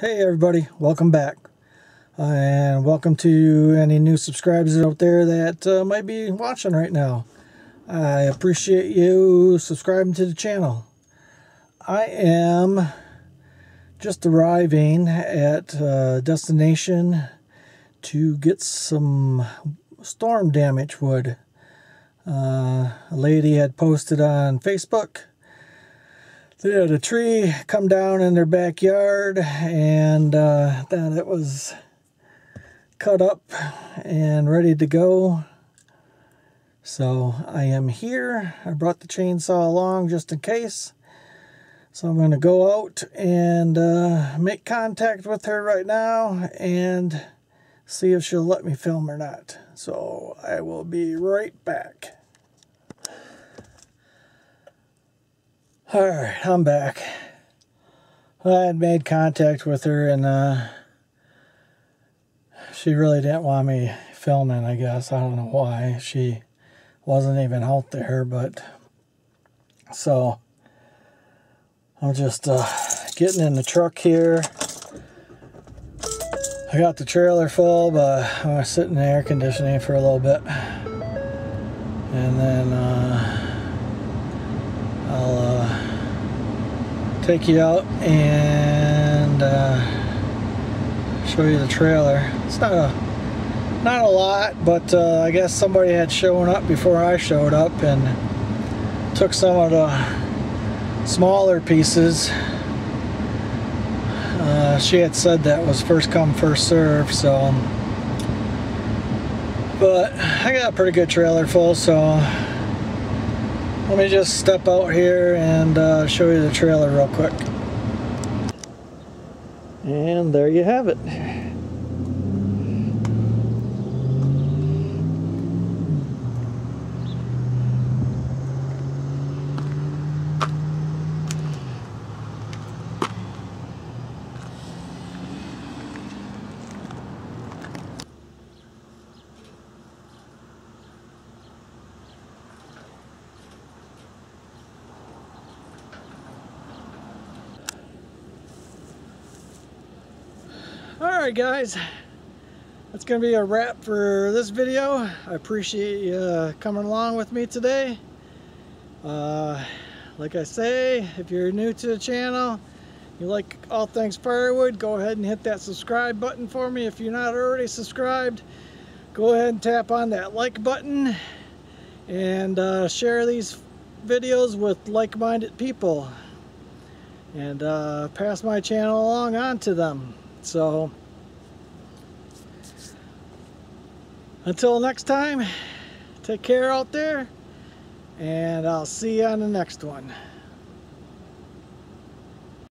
Hey everybody, welcome back. And welcome to any new subscribers out there that might be watching right now. I appreciate you subscribing to the channel. I am just arriving at a destination to get some storm damage wood. A lady had posted on Facebook. They had a tree come down in their backyard, and that it was cut up and ready to go. So I am here. I brought the chainsaw along just in case. So I'm going to go out and make contact with her right now and see if she'll let me film or not. So I will be right back. Alright, I'm back. I had made contact with her, and she really didn't want me filming, I guess. I don't know why. She wasn't even out there, but... So, I'm just getting in the truck here. I got the trailer full, but I'm going to sit in the air conditioning for a little bit. And then I'll take you out and show you the trailer. It's not a lot, but I guess somebody had shown up before I showed up and took some of the smaller pieces. She had said that was first come first serve, so but I got a pretty good trailer full, so let me just step out here and show you the trailer real quick. And there you have it. Alright guys, that's going to be a wrap for this video. I appreciate you coming along with me today. Like I say, if you're new to the channel, you like all things Firewood, go ahead and hit that subscribe button for me. If you're not already subscribed, go ahead and tap on that like button and share these videos with like-minded people and pass my channel along on to them. So until next time, take care out there, and I'll see you on the next one.